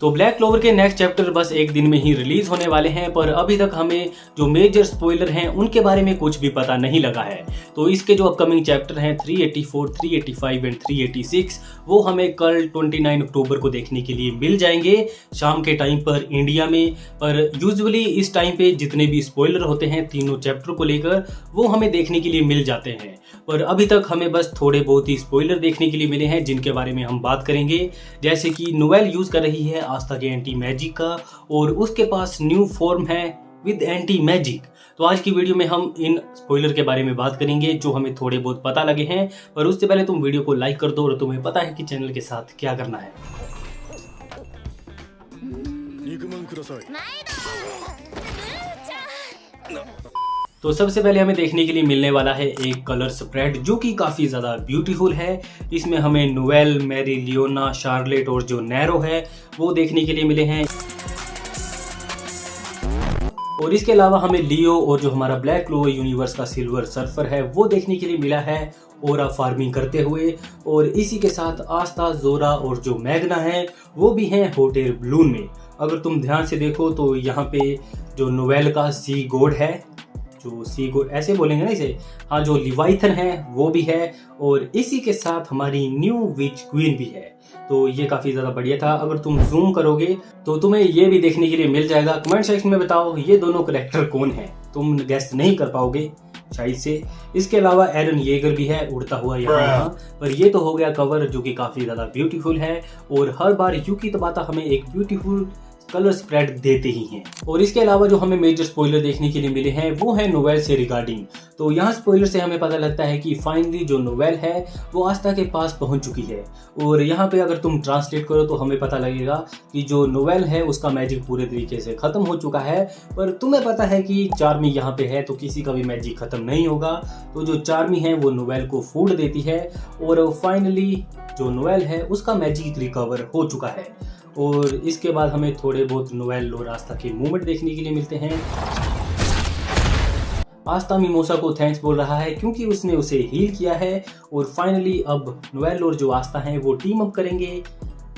तो black clover के next chapter बस एक दिन में ही रिलीज होने वाले हैं, पर अभी तक हमें जो मेजर स्पॉइलर हैं उनके बारे में कुछ भी पता नहीं लगा है। तो इसके जो अपकमिंग चैप्टर हैं 384, 385 एंड 386 वो हमें कल 29 अक्टूबर को देखने के लिए मिल जाएंगे शाम के टाइम पर इंडिया में। पर यूजुअली इस टाइम पे जितने भी स्पॉइलर होते हैं तीनों चैप्टर को लेकर वो हमें देखने के लिए मिल जाते हैं, पर अभी तक हमें बस थोड़े बहुत ही स्पॉइलर देखने के लिए मिले हैं जिनके बारे में हम बात करेंगे। जैसे कि नोवेल यूज कर रही है आस्था के एंटी मैजिक का और उसके पास न्यू फॉर्म है विद एंटी मैजिक। तो आज की वीडियो में हम इन स्पॉइलर के बारे में बात करेंगे जो हमें थोड़े बहुत पता लगे हैं। पर उससे पहले तुम वीडियो को लाइक कर दो और तुम्हें पता है कि चैनल के साथ क्या करना है। तो सबसे पहले हमें देखने के लिए मिलने वाला है एक कलर स्प्रेड जो कि काफ़ी ज़्यादा ब्यूटीफुल है। इसमें हमें नोवेल, मैरी, लियोना, शार्लेट और जो नैरो है वो देखने के लिए मिले हैं। और इसके अलावा हमें लियो और जो हमारा ब्लैक क्लोवर यूनिवर्स का सिल्वर सर्फर है वो देखने के लिए मिला है ओरा फार्मिंग करते हुए। और इसी के साथ आस्था, जोरा और जो मैग्ना है वो भी हैं हॉट एयर बलून में। अगर तुम ध्यान से देखो तो यहाँ पे जो नोवेल का सी गॉड है, जो सी गॉड ऐसे बोलेंगे ना इसे, हाँ, जो लिवाइथन है वो भी है। और इसी के साथ हमारी न्यू विच क्वीन भी है। तो ये काफ़ी ज़्यादा बढ़िया था। अगर तुम जूम करोगे तो तुम्हें ये भी देखने के लिए मिल जाएगा। कमेंट सेक्शन में बताओ ये दोनों कैरेक्टर कौन है, तुम गेस नहीं कर पाओगे शायद से। इसके अलावा एरन येगर भी है उड़ता हुआ यहाँ। पर ये तो हो गया कवर जो कि काफ़ी ज़्यादा ब्यूटीफुल है और हर बार यूकी तबाता हमें एक ब्यूटीफुल कलर स्प्रेड देते ही हैं। और इसके अलावा जो हमें मेजर स्पॉइलर देखने के लिए मिले हैं वो है नोवेल से रिगार्डिंग। तो यहाँ स्पॉइलर से हमें पता लगता है कि फाइनली जो नोवेल है वो आस्था के पास पहुंच चुकी है। और यहाँ पे अगर तुम ट्रांसलेट करो तो हमें पता लगेगा कि जो नोवेल है उसका मैजिक पूरे तरीके से खत्म हो चुका है। पर तुम्हें पता है कि चार्मी यहाँ पे है तो किसी का भी मैजिक खत्म नहीं होगा। तो जो चार्मी है वो नोवेल को फूड देती है और फाइनली जो नोवेल है उसका मैजिक रिकवर हो चुका है। और इसके बाद हमें थोड़े बहुत नोवेल और आस्था के मूवमेंट देखने के लिए मिलते हैं। आस्था मिमोसा को थैंक्स बोल रहा है क्योंकि उसने उसे हील किया है। और फाइनली अब नोवेल और जो आस्था हैं वो टीम अप करेंगे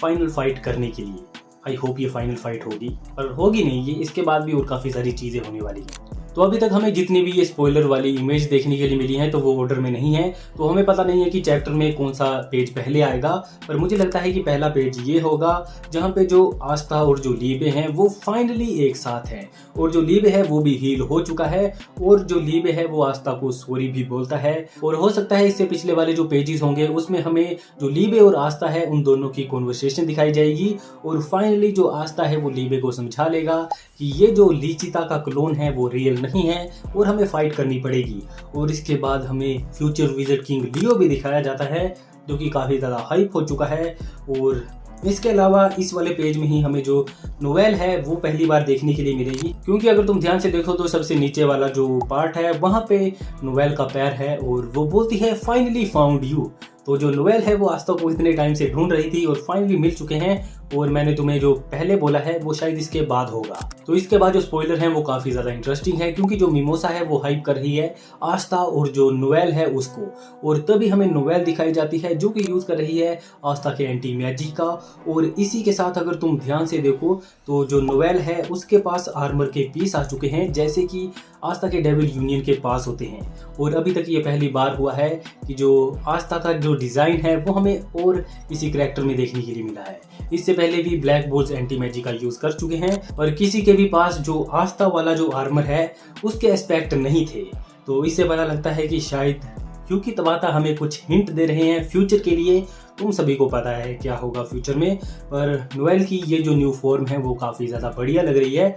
फाइनल फाइट करने के लिए। आई होप ये फाइनल फाइट होगी, पर होगी नहीं ये, इसके बाद भी और काफ़ी सारी चीज़ें होने वाली हैं। तो अभी तक हमें जितनी भी ये स्पॉइलर वाली इमेज देखने के लिए मिली है तो वो ऑर्डर में नहीं है। तो हमें पता नहीं है कि चैप्टर में कौन सा पेज पहले आएगा, पर मुझे लगता है कि पहला पेज ये होगा जहाँ पे जो आस्था और जो लीबे हैं वो फाइनली एक साथ हैं। और जो लीबे है वो भी हील हो चुका है और जो लीबे है वो आस्था को सॉरी भी बोलता है। और हो सकता है इससे पिछले वाले जो पेजेस होंगे उसमें हमें जो लीबे और आस्था है उन दोनों की कॉन्वर्सेशन दिखाई जाएगी। और फाइनली जो आस्था है वो लीबे को समझा लेगा कि ये जो लीचिता का क्लोन है वो रियल नहीं है और हमें फाइट करनी पड़ेगी। और इसके बाद हमें फ्यूचर विज़र्ड किंग लियो भी दिखाया जाता है जो कि काफ़ी ज़्यादा हाइप हो चुका है। और इसके अलावा इस वाले पेज में ही हमें जो नोवेल है वो पहली बार देखने के लिए मिलेगी, क्योंकि अगर तुम ध्यान से देखो तो सबसे नीचे वाला जो पार्ट है वहाँ पे नोवेल का पैर है और वो बोलती है फाइनली फाउंड यू। तो जो नोवेल है वो आस्था को इतने टाइम से ढूंढ रही थी और फाइनली मिल चुके हैं। और मैंने तुम्हें जो पहले बोला है वो शायद इसके बाद होगा। तो इसके बाद जो स्पॉइलर हैं वो काफ़ी ज़्यादा इंटरेस्टिंग है क्योंकि जो मिमोसा है वो हाइप कर रही है आस्था और जो नोवेल है उसको। और तभी हमें नोवेल दिखाई जाती है जो कि यूज़ कर रही है आस्था के एंटी मैजिक का। और इसी के साथ अगर तुम ध्यान से देखो तो जो नोवेल है उसके पास आर्मर के पीस आ चुके हैं जैसे कि आस्था के डेविल यूनियन के पास होते हैं। और अभी तक ये पहली बार हुआ है कि जो आस्था का जो डिज़ाइन है वो हमें और किसी करैक्टर में देखने के लिए मिला है। इससे पहले भी ब्लैक बोल्स एंटी मैजिक का यूज़ कर चुके हैं और किसी के भी पास जो आस्था वाला जो आर्मर है उसके एस्पेक्ट नहीं थे। तो इससे पता लगता है कि शायद क्योंकि तबाता हमें कुछ हिंट दे रहे हैं फ्यूचर के लिए। तुम सभी को पता है क्या होगा फ्यूचर में, पर नोवेल की ये जो न्यू फॉर्म है वो काफ़ी ज़्यादा बढ़िया लग रही है।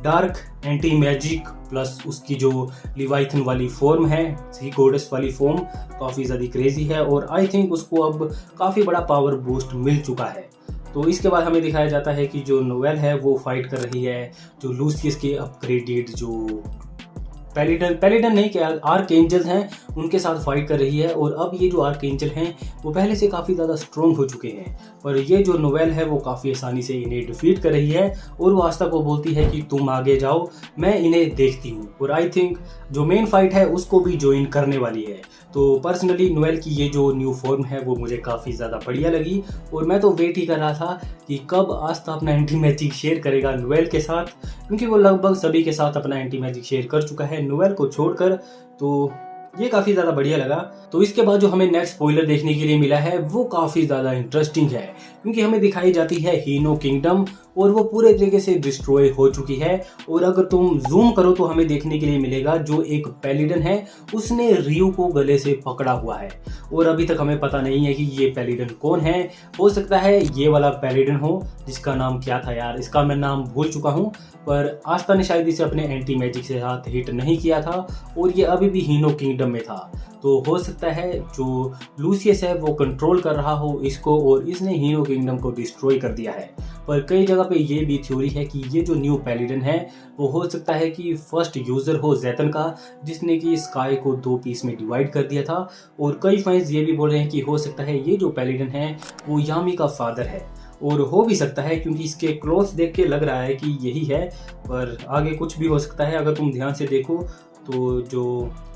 डार्क एंटी मैजिक प्लस उसकी जो लिवाइथन वाली फॉर्म है, सी गॉडेस वाली फॉर्म, काफ़ी ज़्यादा क्रेजी है और आई थिंक उसको अब काफ़ी बड़ा पावर बूस्ट मिल चुका है। तो इसके बाद हमें दिखाया जाता है कि जो नोवेल है वो फाइट कर रही है जो लूसियस के अपग्रेडेड जो पैलिडन नहीं, क्या आर्कएंजल्स हैं, उनके साथ फाइट कर रही है। और अब ये जो आर्कएंजल हैं वो पहले से काफ़ी ज़्यादा स्ट्रॉन्ग हो चुके हैं, और ये जो नोवेल है वो काफ़ी आसानी से इन्हें डिफीट कर रही है। और वो आस्था को बोलती है कि तुम आगे जाओ, मैं इन्हें देखती हूँ। और आई थिंक जो मेन फाइट है उसको भी ज्वाइन करने वाली है। तो पर्सनली नोवेल की ये जो न्यू फॉर्म है वो मुझे काफ़ी ज़्यादा बढ़िया लगी, और मैं तो वेट ही कर रहा था कि कब आस्था अपना एंटी मैजिक शेयर करेगा नोवेल के साथ, क्योंकि वो लगभग सभी के साथ अपना एंटी मैजिक शेयर कर चुका है नोवेल को छोड़कर। तो ये काफ़ी ज़्यादा बढ़िया लगा। तो इसके बाद जो हमें नेक्स्ट स्पॉइलर देखने के लिए मिला है वो काफ़ी ज़्यादा इंटरेस्टिंग है, क्योंकि हमें दिखाई जाती है हीनो किंगडम, और वो पूरे तरीके से डिस्ट्रॉय हो चुकी है। और अगर तुम जूम करो तो हमें देखने के लिए मिलेगा जो एक पैलिडन है उसने रियो को गले से पकड़ा हुआ है, और अभी तक हमें पता नहीं है कि ये पैलिडन कौन है। हो सकता है ये वाला पैलिडन हो, जिसका नाम क्या था यार, इसका मैं नाम भूल चुका हूँ, पर आस्था ने शायद इसे अपने एंटी मैजिक से साथ हिट नहीं किया था, और ये अभी भी हीनो किंगडम में था। तो हो सकता है जो लूसियस है वो कंट्रोल कर रहा हो इसको, और इसने हीनो किंगडम को डिस्ट्रॉय कर दिया है। पर कई जगह पे ये भी थ्योरी है कि ये जो न्यू पैलिडन है वो हो सकता है कि फर्स्ट यूज़र हो ज़ैतन का, जिसने कि स्काई को 2 पीस में डिवाइड कर दिया था। और कई फैंस ये भी बोल रहे हैं कि हो सकता है ये जो पैलिडन है वो यामी का फादर है, और हो भी सकता है क्योंकि इसके क्लोथ्स देख के लग रहा है कि यही है, पर आगे कुछ भी हो सकता है। अगर तुम ध्यान से देखो तो जो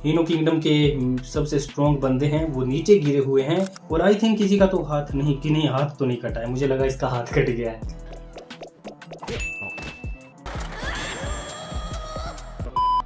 हीनो किंगडम के सबसे स्ट्रॉन्ग बंदे हैं वो नीचे गिरे हुए हैं, और आई थिंक किसी का तो हाथ नहीं हाथ तो नहीं कटा है, मुझे लगा इसका हाथ कट गया है।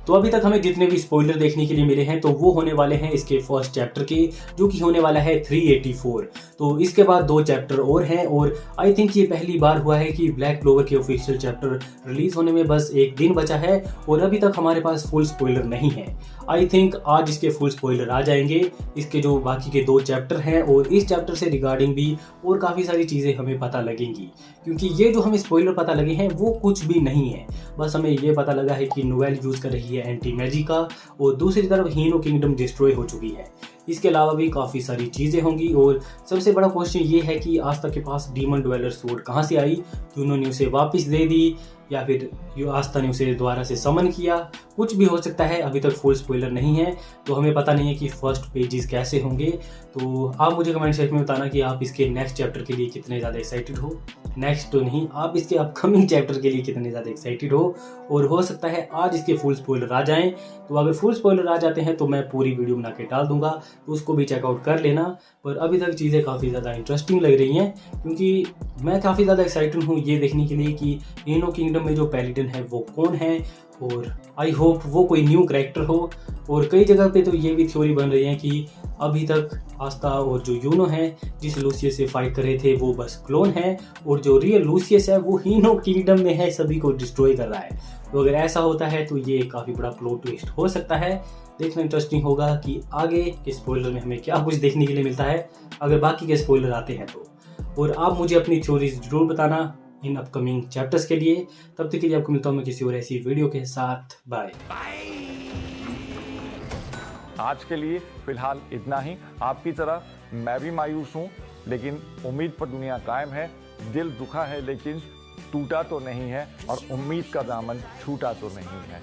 तो अभी तक हमें जितने भी स्पॉइलर देखने के लिए मिले हैं तो वो होने वाले हैं इसके फर्स्ट चैप्टर के, जो कि होने वाला है 384। तो इसके बाद 2 चैप्टर और हैं, और आई थिंक ये पहली बार हुआ है कि ब्लैक क्लोवर के ऑफिशियल चैप्टर रिलीज होने में बस 1 दिन बचा है, और अभी तक हमारे पास फुल स्पॉइलर नहीं है। आई थिंक आज इसके फुल स्पॉइलर आ जाएंगे, इसके जो बाकी के 2 चैप्टर हैं, और इस चैप्टर से रिगार्डिंग भी और काफ़ी सारी चीज़ें हमें पता लगेंगी। क्योंकि ये जो हमें स्पॉइलर पता लगे हैं वो कुछ भी नहीं है, बस हमें ये पता लगा है कि नोवेल यूज़ कर रही है एंटी मैजिक का, और दूसरी तरफ हीनो किंगडम डिस्ट्रॉय हो चुकी है। इसके अलावा भी काफ़ी सारी चीज़ें होंगी, और सबसे बड़ा क्वेश्चन ये है कि आस्था के पास डीमन ड्वेलर स्वॉर्ड कहाँ से आई, कि उन्होंने उसे वापस दे दी या फिर आस्था ने उसे दोबारा से समन किया, कुछ भी हो सकता है। अभी तक फुल स्पॉइलर नहीं है, तो हमें पता नहीं है कि फर्स्ट पेजेस कैसे होंगे। तो आप मुझे कमेंट सेक्शन में बताना कि आप इसके नेक्स्ट चैप्टर के लिए कितने ज़्यादा एक्साइटेड हो, नेक्स्ट तो नहीं, आप इसके अपकमिंग चैप्टर के लिए कितने ज़्यादा एक्साइटेड हो। और हो सकता है आज इसके फुल स्पॉइलर आ जाएं, तो अगर फुल स्पॉइलर आ जाते हैं तो मैं पूरी वीडियो बना के डाल दूंगा, तो उसको भी चेकआउट कर लेना। पर अभी तक चीज़ें काफ़ी ज़्यादा इंटरेस्टिंग लग रही हैं, क्योंकि मैं काफ़ी ज़्यादा एक्साइटेड हूँ ये देखने के लिए कि हीनो किंगडम में जो पैलिडन है वो कौन है, और आई होप वो कोई न्यू कैरेक्टर हो। और कई जगह पे तो ये भी थ्योरी बन रही है कि अभी तक आस्था और जो यूनो है जिस लूसियस से फाइट कर रहे थे वो बस क्लोन है, और जो रियल लूसियस है वो हीनो किंगडम में है, सभी को डिस्ट्रॉय कर रहा है। तो अगर ऐसा होता है तो ये काफ़ी बड़ा प्लॉट ट्विस्ट हो सकता है। देखना इंटरेस्टिंग होगा कि आगे के स्पॉइलर में हमें क्या कुछ देखने के लिए मिलता है, अगर बाकी के स्पॉइलर आते हैं तो। और आप मुझे अपनी थ्योरीज जरूर बताना इन अपकमिंग चैप्टर्स के लिए। तब तक के लिए आपको मिलता हूँ मैं किसी और ऐसी वीडियो के साथ। बाय। आज के लिए फिलहाल इतना ही। आपकी तरह मैं भी मायूस हूँ, लेकिन उम्मीद पर दुनिया कायम है। दिल दुखा है लेकिन टूटा तो नहीं है, और उम्मीद का दामन छूटा तो नहीं है।